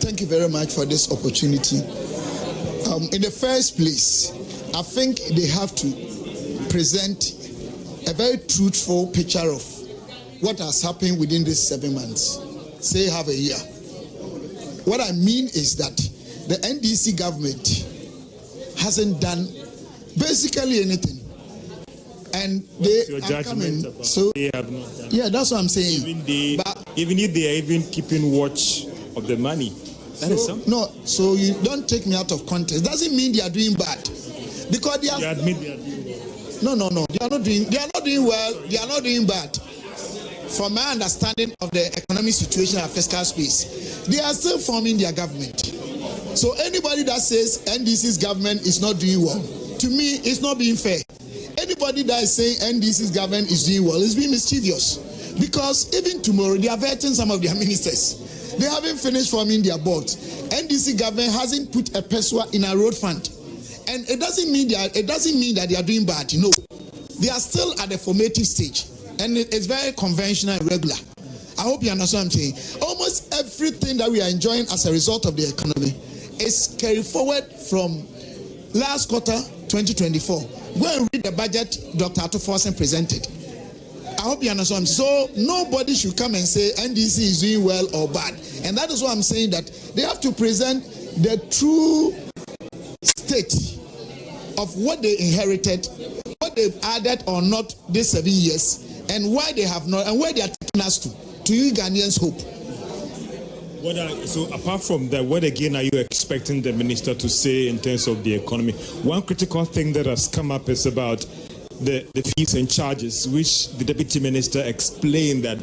Thank you very much for this opportunity. In the first place, I think they have to present a very truthful picture of what has happened within these 7 months, say half a year. What I mean is that the NDC government hasn't done basically anything. And they are coming. So they have not done. Yeah, that's what I'm saying. Even if they are even keeping watch of the money. So you don't take me out of context. Doesn't mean they are doing bad. Because they are. You admit they are doing well. No. They are not doing well. They are not doing bad. From my understanding of the economic situation and fiscal space, they are still forming their government. So anybody that says NDC's government is not doing well, to me, it's not being fair. Anybody that is saying NDC's government is doing well is being mischievous. Because even tomorrow, they are vetting some of their ministers. They haven't finished forming their boards. NDC government hasn't put a peso in a road fund. And it doesn't mean that they are doing bad. No. They are still at the formative stage. And it's very conventional and regular. I hope you understand what I'm saying. Almost everything that we are enjoying as a result of the economy is carried forward from last quarter 2024. Go and read the budget Dr. Atuforsen presented. I hope you understand. So nobody should come and say NDC is doing well or bad. And that is why I'm saying that they have to present the true state of what they inherited, what they've added or not these 7 years, and why they have not, and where they are taking us to you Ghanaians hope. So apart from that, what again are you expecting the minister to say in terms of the economy? One critical thing that has come up is about the fees and charges, which the deputy minister explained that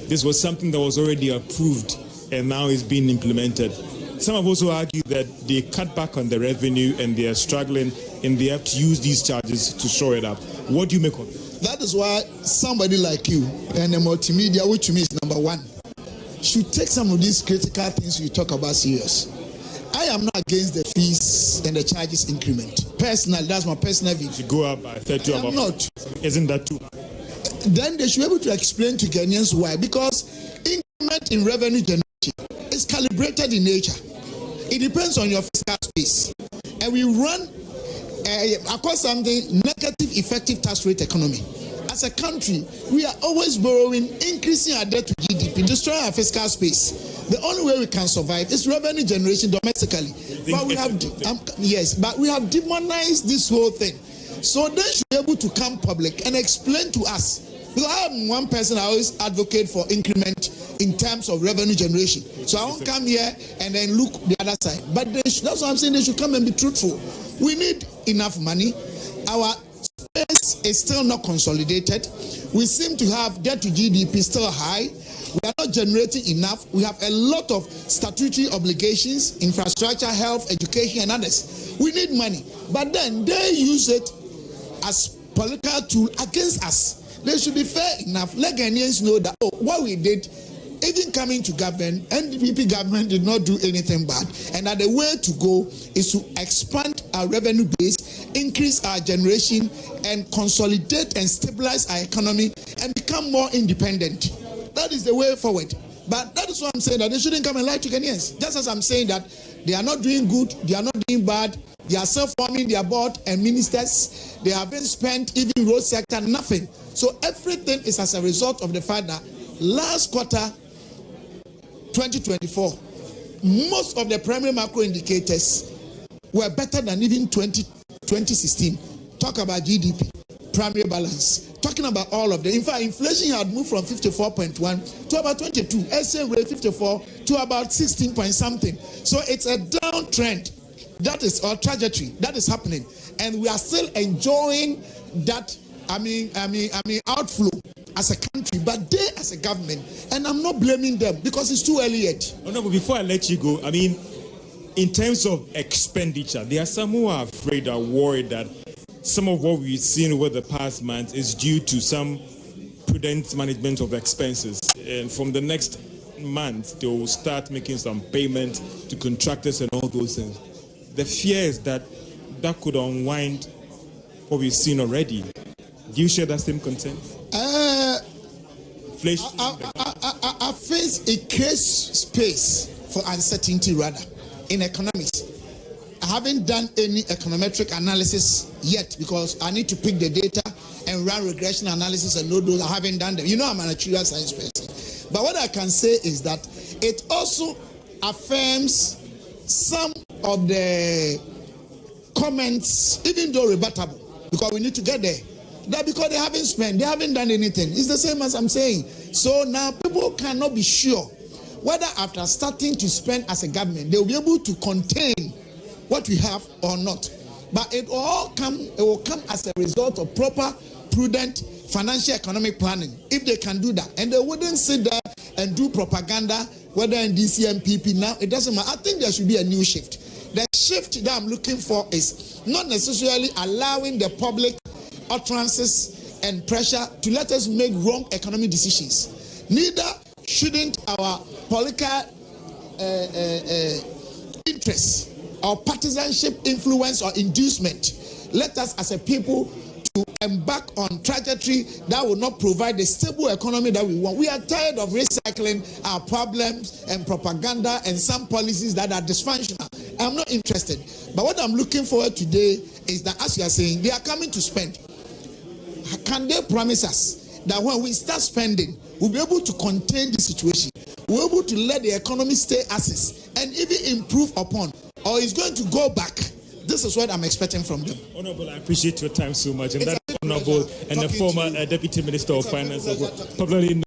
this was something that was already approved and now is being implemented. Some have also argued that they cut back on the revenue and they are struggling and they have to use these charges to shore it up. What do you make of it? That is why somebody like you and the multimedia, which to me is number one, should take some of these critical things you talk about serious. I am not against the fees and the charges increment. Personally, that's my personal view. To go up by 30 I am not. Isn't that too high? Then they should be able to explain to Ghanaians why. Because increment in revenue generation is calibrated in nature. It depends on your fiscal space. And we run, across something, negative effective tax rate economy. As a country, we are always borrowing, increasing our debt to GDP, destroying our fiscal space. The only way we can survive is revenue generation domestically. But we have demonized this whole thing. So they should be able to come public and explain to us. Because I am one person I always advocate for increment in terms of revenue generation. So I won't come here and then look the other side. But that's what I'm saying. They should come and be truthful. We need enough money. Our space is still not consolidated. We seem to have debt to GDP still high. We are not generating enough. We have a lot of statutory obligations, infrastructure, health, education, and others. We need money. But then they use it as political tool against us. They should be fair enough. Let Ghanaians know that what we did, even coming to government, NDP government did not do anything bad. And that the way to go is to expand our revenue base, increase our generation, and consolidate and stabilize our economy and become more independent. That is the way forward. But that is what I'm saying, that they shouldn't come and lie to Ghanaians. Just as I'm saying that they are not doing good, they are not doing bad, they are self-forming their board and ministers, they haven't spent even road sector, nothing. So everything is as a result of the fact that last quarter, 2024, most of the primary macro indicators were better than even 2016. Talk about GDP, primary balance, talking about all of them. In fact, inflation had moved from 54.1 to about 22, exchange rate 54 to about 16 point something. So it's a downtrend. That is our trajectory. That is happening. And we are still enjoying that, outflow as a country, but they as a government, and I'm not blaming them because it's too early yet. Oh no, but before I let you go, in terms of expenditure, there are some who are afraid or worried that some of what we've seen over the past month is due to some prudent management of expenses. And from the next month, they will start making some payment to contractors and all those things. The fear is that that could unwind what we've seen already. Do you share that same concern? I face a case space for uncertainty rather in economics. I haven't done any econometric analysis yet because I need to pick the data and run regression analysis and know those. I haven't done them. You know, I'm an actuarial science person. But what I can say is that it also affirms some of the comments, even though rebuttable, because we need to get there. That because they haven't spent, they haven't done anything. It's the same as I'm saying. So now people cannot be sure whether after starting to spend as a government, they will be able to contain what we have or not. But it will come as a result of proper, prudent financial economic planning, if they can do that. And they wouldn't sit there and do propaganda, whether NDC and PP now, it doesn't matter. I think there should be a new shift. The shift that I'm looking for is not necessarily allowing the public utterances and pressure to let us make wrong economic decisions. Neither shouldn't our political interests or partisanship influence or inducement let us as a people to embark on trajectory that will not provide the stable economy that we want. We are tired of recycling our problems and propaganda and some policies that are dysfunctional. I'm not interested. But what I'm looking forward today is that, as you are saying, they are coming to spend. Can they promise us that when we start spending, we'll be able to contain the situation? We're able to let the economy stay as is and even improve upon, or it's going to go back? This is what I'm expecting from them. Honorable, I appreciate your time so much. And that's Honorable and the former Deputy Minister of Finance, popularly